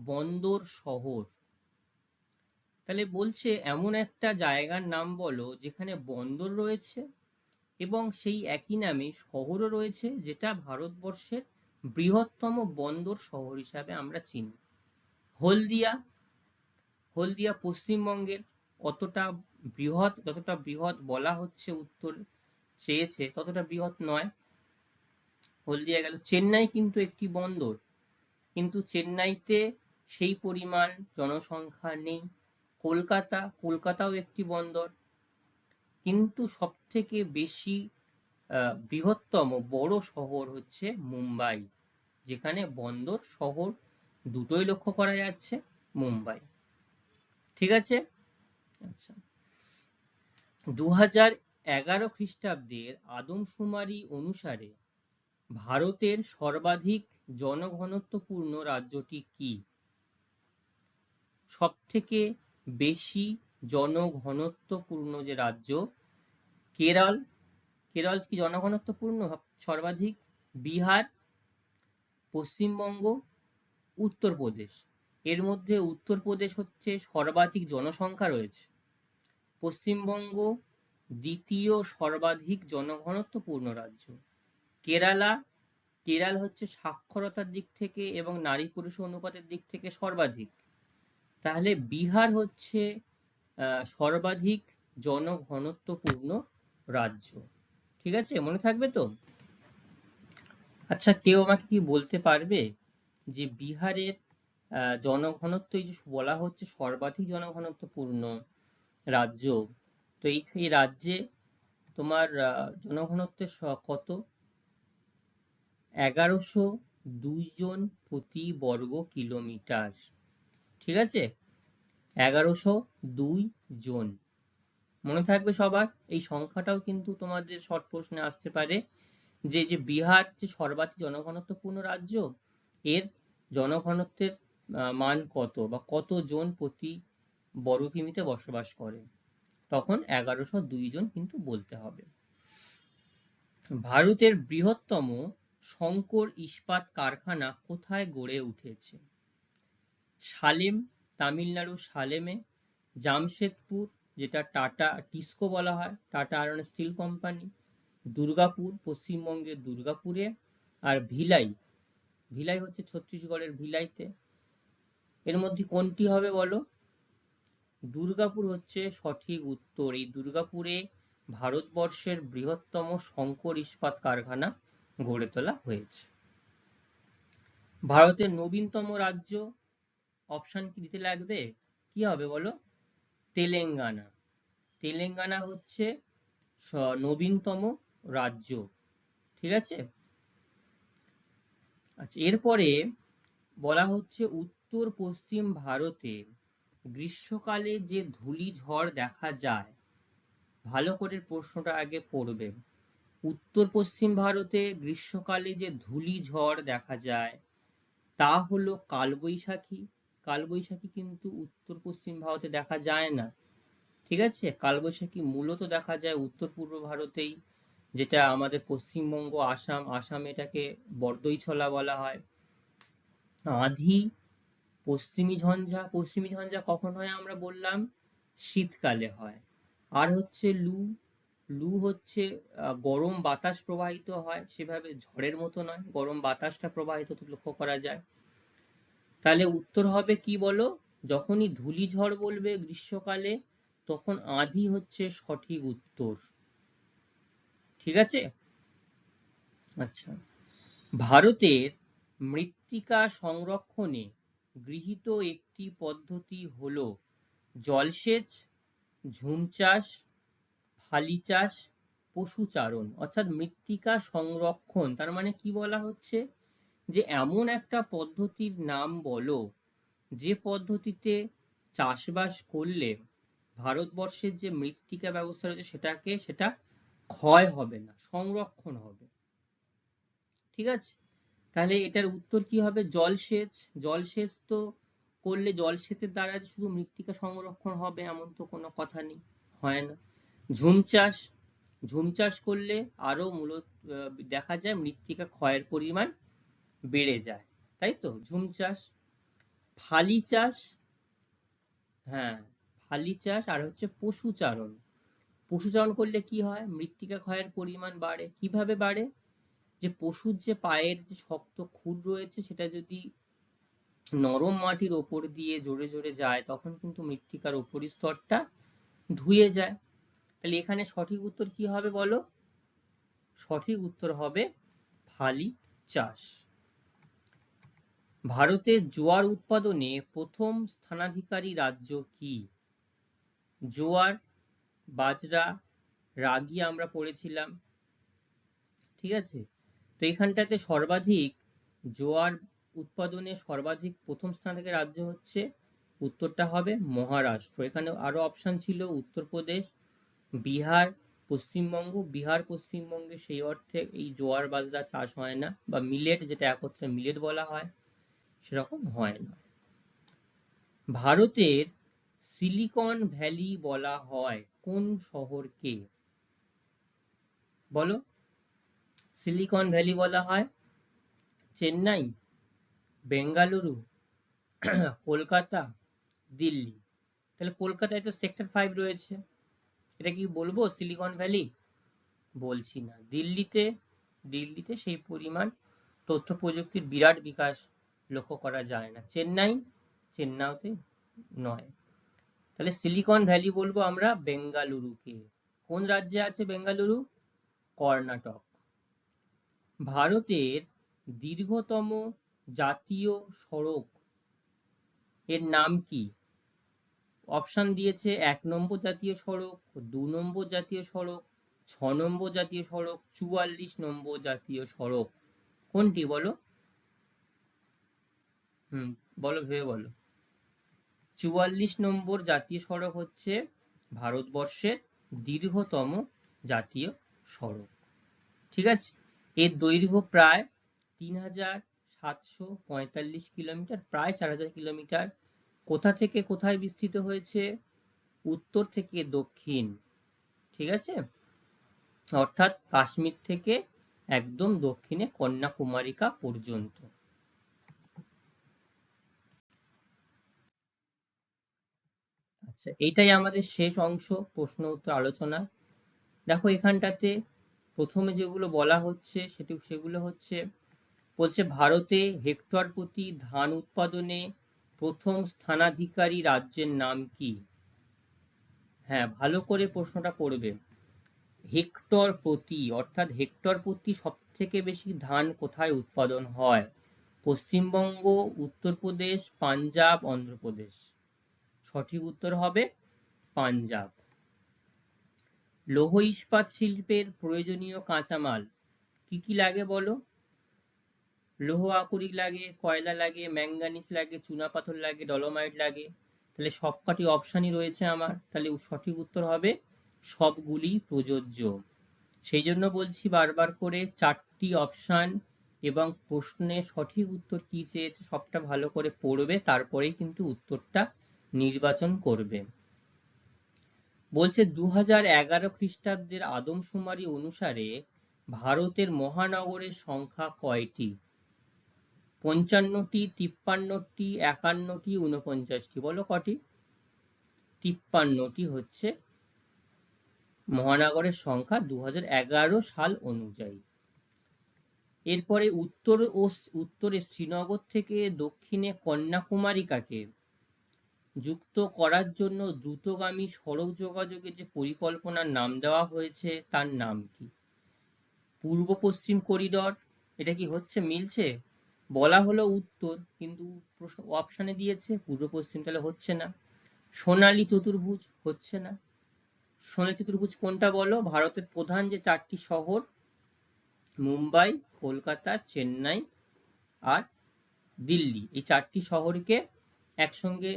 বন্দর শহর। তাহলে বলছে এমন একটা জায়গার নাম বলো যেখানে বন্দর রয়েছে এবং সেই একই নামে শহরও রয়েছে, যেটা ভারতবর্ষের বৃহত্তম বন্দর শহর হিসাবে আমরা চিনি। হলদিয়া। হলদিয়া পশ্চিমবঙ্গের অতটা বৃহৎ, যতটা বৃহৎ বলা হচ্ছে উত্তর চেয়েছে ততটা বৃহৎ নয়। হলদিয়া গেল। চেন্নাই কিন্তু একটি বন্দর, কিন্তু চেন্নাইতে সেই পরিমাণ জনসংখ্যা নেই। কলকাতাও একটি বন্দর, কিন্তু সব থেকে বেশি বৃহত্তম বড় শহর হচ্ছে মুম্বাই, যেখানে বন্দর শহর দুটোই লক্ষ্য করা যাচ্ছে, মুম্বাই। ঠিক আছে। আচ্ছা, 2011 খ্রিস্টাব্দের আদমশুমারি অনুসারে ভারতের সর্বাধিক জনঘনত্বপূর্ণ রাজ্যটি কি? সব থেকে বেশি জনঘনত্বপূর্ণ যে রাজ্য, কেরল। কেরল কি জনঘনত্বপূর্ণ সর্বাধিক? বিহার, পশ্চিমবঙ্গ, উত্তরপ্রদেশ। এর মধ্যে উত্তরপ্রদেশ হচ্ছে সর্বাধিক জনসংখ্যা রয়েছে, পশ্চিমবঙ্গ দ্বিতীয় সর্বাধিক জনঘনত্বপূর্ণ রাজ্য, কেরাল হচ্ছে সাক্ষরতার দিক থেকে এবং নারী পুরুষ অনুপাতের দিক থেকে সর্বাধিক। তাহলে বিহার হচ্ছে সর্বাধিক জনঘনত্বপূর্ণ রাজ্য। ঠিক আছে, মনে থাকবে তো? আচ্ছা, কেউ আমাকে কি বলতে পারবে যে বিহারের জনঘনত্ব, এই যে বলা হচ্ছে সর্বাধিক জনঘনত্বপূর্ণ রাজ্য, তো এই রাজ্যে তোমার জনঘনত্বের কত? 1102 জন প্রতি বর্গ কিলোমিটার। ঠিক আছে, 1102 জন। মনে থাকবে সবার? এই সংখ্যাটাও কিন্তু তোমাদের শর্ট প্রশ্নে আসতে পারে, যে বিহার যে সর্বাধিক জনঘনত্বপূর্ণ রাজ্য, এর জনঘনত্বের মান কত বা কত জন প্রতি বর্গ কিমিতে বসবাস করে, তখন 1102 জন কিন্তু বলতে হবে। ভারতের বৃহত্তম শঙ্কর ইস্পাত কারখানা কোথায় গড়ে উঠেছে? সালেম, তামিলনাড়ু সালেমে, জামশেদপুর, যেটা টাটা টিসকো বলা হয়, tata iron steel company, Durgapur, পশ্চিমবঙ্গের দুর্গাপুরে, আর ভিলাই, ভিলাই হচ্ছে ছত্তিশগড়ের ভিলাইতে। এর মধ্যে কোনটি হবে বলো? দুর্গাপুর হচ্ছে সঠিক উত্তর। এই দুর্গাপুরে ভারতবর্ষের বৃহত্তম শঙ্কর ইস্পাত কারখানা গড়ে তোলা হয়েছে। ভারতের নবীনতম রাজ্য, অপশন কি দিতে লাগবে? কি হবে বলো? তেলেঙ্গানা। তেলেঙ্গানা হচ্ছে নবীনতম রাজ্য। ঠিক আছে। আচ্ছা, এরপরে বলা হচ্ছে উত্তর পশ্চিম ভারতে গ্রীষ্মকালে যে ধূলিঝড় দেখা যায়, ভালো করে প্রশ্নটা আগে পড়বে। উত্তর পশ্চিম ভারতে গ্রীষ্মকালে যে ধূলিঝড় দেখা যায় তা হলো কালবৈশাখী। কালবৈশাখী কিন্তু উত্তর পশ্চিম ভারতে দেখা যায় না। ঠিক আছে, কালবৈশাখী মূলত দেখা যায় উত্তর পূর্ব ভারতেই, যেটা আমাদের পশ্চিমবঙ্গ, আসাম এটাকে বরদইছলা বলা হয়। আঁধি, পশ্চিমী ঝঞ্ঝা কখন হয় আমরা বললাম? শীতকালে হয়। আর হচ্ছে লু, লু হচ্ছে গরম বাতাস প্রবাহিত হয়, সেভাবে ঝড়ের মতো নয়, গরম বাতাসটা প্রবাহিত লক্ষ্য করা যায়। তাহলে উত্তর হবে কি বলো? যখনই ধূলিঝড় বলবে গ্রীষ্মকালে, তখন আঁধি হচ্ছে সঠিক উত্তর। ঠিক আছে। আচ্ছা, ভারতের মৃত্তিকা সংরক্ষণে গৃহীত একটি পদ্ধতি হলো জলসেচ, ঝুম চাষ, ফালি চাষ, পশুচারণ। অর্থাৎ মৃত্তিকা সংরক্ষণ তার মানে কি বলা হচ্ছে? যে এমন একটা পদ্ধতির নাম বলো যে পদ্ধতিতে চাষবাস করলে ভারতবর্ষের যে মৃত্তিকা ব্যবস্থা রয়েছে সেটা ক্ষয় হবে না, সংরক্ষণ হবে। ঠিক আছে, তাহলে এটার উত্তর কি হবে? জলসেচ। জলসেচ তো করলে জলসেচের দ্বারা শুধু মৃত্তিকা সংরক্ষণ হবে এমন তো কোনো কথা নেই, হয় না। ঝুম চাষ, ঝুম চাষ করলে আরো মূলত দেখা যায় মৃত্তিকা ক্ষয়ের পরিমাণ বেড়ে যায়, তাই তো ঝুম চাষ। ফালি চাষ, হ্যাঁ ফালি চাষ, আর হচ্ছে পশুচারণ। পশুচারণ করলে কি হয়? মৃত্তিকা ক্ষয়ের পরিমাণ বাড়ে। কিভাবে বাড়ে? যে পশুর যে পায়ের যে শক্ত খুর রয়েছে সেটা যদি নরম মাটির ওপর দিয়ে জোরে জোরে যায়, তখন কিন্তু মৃত্তিকার উপরিস্তরটা ধুয়ে যায়। তাহলে এখানে সঠিক উত্তর কি হবে বলো? সঠিক উত্তর হবে ফালি চাষ। ভারতের জোয়ার উৎপাদনে প্রথম স্থানাধিকারী রাজ্য কি? জোয়ার, বাজরা, রাগি আমরা পড়েছিলাম। ঠিক আছে, তো এখানটাতে সর্বাধিক জোয়ার উৎপাদনে সর্বাধিক প্রথম স্থান থেকে রাজ্য হচ্ছে, উত্তরটা হবে মহারাষ্ট্র। এখানে আরো অপশন ছিল উত্তরপ্রদেশ, বিহার, পশ্চিমবঙ্গ। বিহার পশ্চিমবঙ্গে সেই অর্থে এই জোয়ার বাজরা চাষ হয় না, বা মিলেট, যেটা একত্রে মিলেট বলা হয়, সেরকম হয় না। ভারতের সিলিকন ভ্যালি বলা হয় কোন শহরকে? বলো। সিলিকন ভ্যালি বলা হয় চেন্নাই, বেঙ্গালুরু, কলকাতা, দিল্লি। তাহলে কলকাতায় তো সেক্টর 5 রয়েছে, এটা কি বলবো সিলিকন ভ্যালি? বলছি না। দিল্লিতে সেই পরিমাণ তথ্য প্রযুক্তির বিরাট বিকাশ লক্ষ্য করা যায় না। চেন্নাইতে নয়। তাহলে সিলিকন ভ্যালি বলবো আমরা বেঙ্গালুরুকে। কোন রাজ্যে আছে বেঙ্গালুরু? কর্ণাটক। ভারতের দীর্ঘতম জাতীয় সড়ক এর নাম কি? অপশন দিয়েছে 1 নম্বর জাতীয় সড়ক, 2 নম্বর জাতীয় সড়ক, 6 নম্বর জাতীয় সড়ক, 44 নম্বর জাতীয় সড়ক। কোনটি বলো? বলো, ভেবে বলো। 44 নম্বর জাতীয় সড়ক হচ্ছে ভারতবর্ষের দীর্ঘতম জাতীয় সড়ক। ঠিক আছে। এর দৈর্ঘ্য প্রায় 3745 কিলোমিটার, প্রায় 4000 কিলোমিটার। কোথা থেকে কোথায় বিস্তৃত হয়েছে? উত্তর থেকে দক্ষিণ। ঠিক আছে, অর্থাৎ কাশ্মীর থেকে একদম দক্ষিণে কন্যাকুমারিকা পর্যন্ত। আচ্ছা, এটাই আমাদের শেষ অংশ প্রশ্ন উত্তর আলোচনা। দেখো এখানটাতে প্রথমে যেগুলো বলা হচ্ছে সেগুলো হচ্ছে, বলছে ভারতে হেক্টর প্রতি ধান উৎপাদনে প্রথম স্থানাধিকারী রাজ্যের নাম কি? হ্যাঁ, ভালো করে প্রশ্নটা পড়বে। হেক্টর প্রতি, অর্থাৎ হেক্টর প্রতি সব থেকে বেশি ধান কোথায় উৎপাদন হয়? পশ্চিমবঙ্গ, উত্তরপ্রদেশ, পাঞ্জাব, অন্ধ্রপ্রদেশ। সঠিক উত্তর হবে পাঞ্জাব। লৌহ ইস্পাত শিল্পের প্রয়োজনীয় কাঁচামাল কি কি লাগে বলো? লৌহ আকরিক লাগে, কয়লা লাগে, ম্যাঙ্গানিজ লাগে, চুনাপাথর লাগে, ডলোমাইট লাগে। তাহলে সবকটি অপশনই রয়েছে আমার, তাহলে সঠিক উত্তর হবে সবগুলি প্রযোজ্য। সেই জন্য বলছি বারবার করে 4টি অপশন এবং প্রশ্নের সঠিক উত্তর কি চেয়েছে সবটা ভালো করে পড়বে, তারপরেই কিন্তু উত্তরটা নির্বাচন করবে। বলছে 2011 খ্রিস্টাব্দের আদমশুমারি অনুসারে ভারতের মহানগরের সংখ্যা কয়টি? 55টি, 53টি, 51টি, 49টি। বলো কটি? 53টি হচ্ছে মহানগরের সংখ্যা 2011 সাল অনুযায়ী। এরপরে উত্তরে শ্রীনগর থেকে দক্ষিণে কন্যাকুমারিকাকে যুক্ত করার জন্য দ্রুতগামী সড়ক যোগাযোগের যে পরিকল্পনার নাম দেওয়া হয়েছে তার নাম কি? পূর্ব পশ্চিম করিডর। এটা কি হচ্ছে, মিলছে? বলা হলো উত্তর, কিন্তু অপশনে দিয়েছে পূর্ব পশ্চিম, তাহলে হচ্ছে না। সোনালী চতুর্ভুজ, হচ্ছে না। সোনালী চতুর্ভুজ কোনটা বলো? ভারতের প্রধান যে 4টি শহর, মুম্বাই, কলকাতা, চেন্নাই আর দিল্লি, এই 4টি শহরকে একসঙ্গে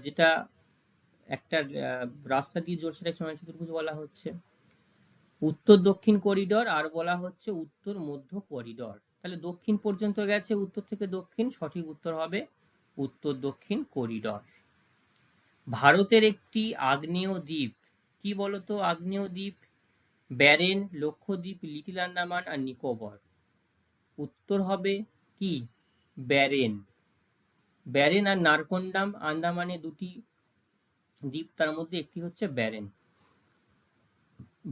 যেটা একটা রাস্তা দিয়ে জোড়ছে সেটা সোনালী চতুর্ভুজ বলা হচ্ছে। উত্তর দক্ষিণ করিডর আর বলা হচ্ছে উত্তর মধ্য করিডর। তাহলে দক্ষিণ পর্যন্ত গেছে, উত্তর থেকে দক্ষিণ, সঠিক উত্তর হবে উত্তর দক্ষিণ করিডর। ভারতের একটি আগ্নেয় দ্বীপ কি বলতো? আগ্নেয় দ্বীপ ব্যারেন, লক্ষদ্বীপ, লিটল আন্দামান আর নিকোবর। উত্তর হবে কি? ব্যারেন। ব্যারেন আর নারকন্ডাম আন্দামানে 2টি দ্বীপ, তার মধ্যে একটি হচ্ছে ব্যারেন।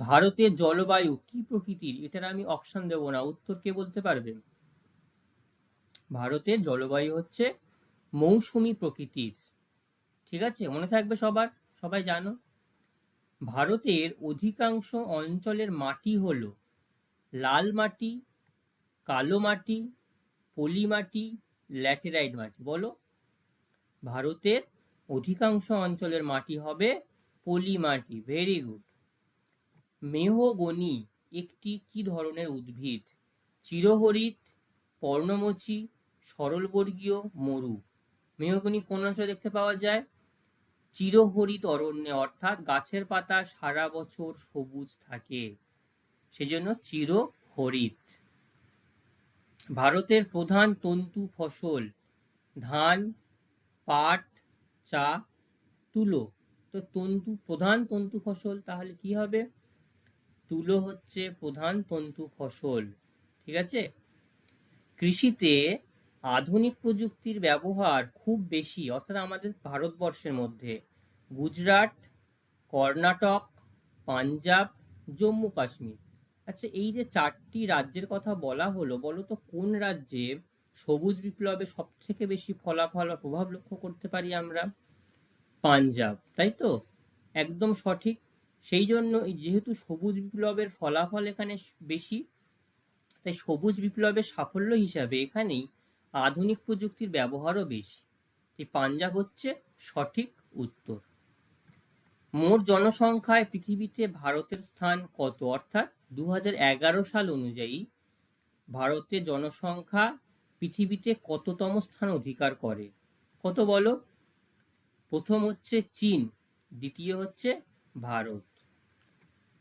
ভারতের জলবায়ু কি প্রকৃতির? এটার আমি অপশন দেব না, উত্তর কে বলতে পারবে? ভারতের জলবায়ু হচ্ছে মৌসুমী প্রকৃতির। ঠিক আছে, মনে থাকবে সবার, সবাই জানো। ভারতের অধিকাংশ অঞ্চলের মাটি হলো লাল মাটি, কালো মাটি, পলি মাটি, ল্যাটেরাইট মাটি। বলো। ভারতের অধিকাংশ অঞ্চলের মাটি হবে পলি মাটি। Very good. মেহগনি একটি কি ধরনের উদ্ভিদ? চিরহরিৎ, পর্ণমোচী, সরলবর্গীয়, মরু। মেহগনি কোন অঞ্চলে দেখতে পাওয়া যায়? চিরহরিত অরণ্যে, অর্থাৎ গাছের পাতা সারা বছর সবুজ থাকে, সেজন্য চিরহরিত। ভারতের প্রধান তন্তু ফসল ধান, পাট, চা, তুলো। তো প্রধান তন্তু ফসল তাহলে কি হবে? তুলো হচ্ছে প্রধান তন্তু ফসল। ঠিক আছে। কৃষিতে আধুনিক প্রযুক্তির ব্যবহার খুব বেশি, অর্থাৎ আমাদের ভারতবর্ষের মধ্যে গুজরাট, কর্ণাটক, পাঞ্জাব, জম্মু কাশ্মীর। আচ্ছা, এই যে 4টি রাজ্যের কথা বলা হলো, বলো তো কোন রাজ্যে সবুজ বিপ্লবে সব থেকে বেশি ফলাফল বা প্রভাব লক্ষ্য করতে পারি আমরা? পাঞ্জাব, তাই তো? একদম সঠিক। সেই জন্য যেহেতু সবুজ বিপ্লবের ফলাফল এখানে বেশি, তাই সবুজ বিপ্লবের সাফল্য হিসাবে এখানেই আধুনিক প্রযুক্তির ব্যবহারও বেশি। এই পাঞ্জাব হচ্ছে সঠিক উত্তর। মোট জনসংখ্যায় পৃথিবীতে ভারতের স্থান কত? অর্থাৎ 2011 সাল অনুযায়ী ভারতের জনসংখ্যা পৃথিবীতে কততম স্থান অধিকার করে? কত বলো? প্রথম হচ্ছে চীন, দ্বিতীয় হচ্ছে ভারত।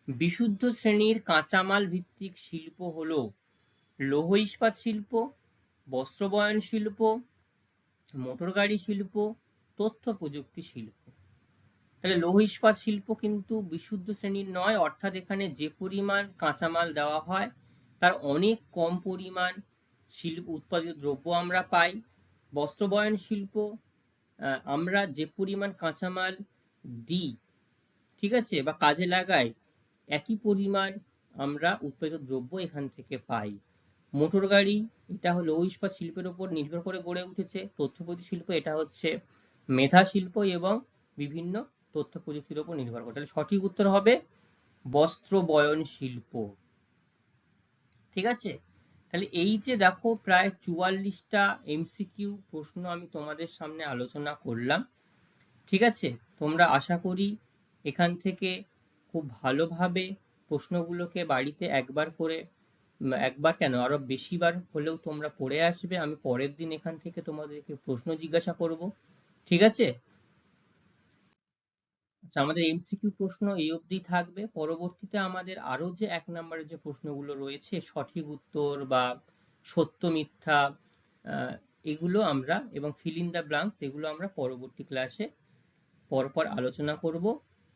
বিশুদ্ধ শ্রেণীর কাঁচামাল ভিত্তিক শিল্প হলো লৌহ ইস্পাত শিল্প, বস্ত্রবয়ন শিল্প, মোটরগাড়ি শিল্প, তথ্য প্রযুক্তি শিল্প। তাহলে লৌহ ইস্পাত শিল্প কিন্তু বিশুদ্ধ শ্রেণীর নয়, অর্থাৎ এখানে যে পরিমাণ কাঁচামাল দেওয়া হয় তার অনেক কম পরিমাণ শিল্প উৎপাদিত দ্রব্য আমরা পাই। বস্ত্রবয়ন শিল্প, আমরা যে পরিমাণ কাঁচামাল দিই, ঠিক আছে, বা কাজে লাগাই, একই পরিমাণ আমরা উৎপাদিত দ্রব্য এখান থেকে পাই। মোটর গাড়ি, এটা হলো লৌহ ইস্পাত শিল্পের উপর নির্ভর করে গড়ে উঠেছে। তথ্য প্রযুক্তি শিল্প, এটা হচ্ছে মেধা শিল্প এবং বিভিন্ন তথ্য প্রযুক্তির উপর নির্ভর করে। তাহলে সঠিক উত্তর হবে বস্ত্র বয়ন শিল্প। ঠিক আছে। তাহলে এই যে দেখো প্রায় 44টা এমসিকিউ প্রশ্ন আমি তোমাদের সামনে আলোচনা করলাম। ঠিক আছে, তোমরা আশা করি এখান থেকে খুব ভালোভাবে প্রশ্নগুলোকে বাড়িতে একবার করে, একবার কেন আরো বেশিবার হলেও তোমরা পড়ে আসবে। আমি পরের দিন এখান থেকে তোমাদেরকে প্রশ্ন জিজ্ঞাসা করব। ঠিক আছে। আচ্ছা, আমাদের এমসিকিউ প্রশ্ন এই অবধি থাকবে। পরবর্তীতে আমাদের আরো যে 1 নম্বরের যে প্রশ্নগুলো রয়েছে, সঠিক উত্তর বা সত্য মিথ্যা, এগুলো আমরা, এবং ফিল ইন দ্য ব্ল্যাঙ্কস, এগুলো আমরা পরবর্তী ক্লাসে পরপর আলোচনা করব।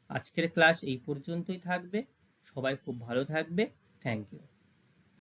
আজকের ক্লাস এই পর্যন্তই থাকবে। সবাই খুব ভালো থাকবে। Thank you.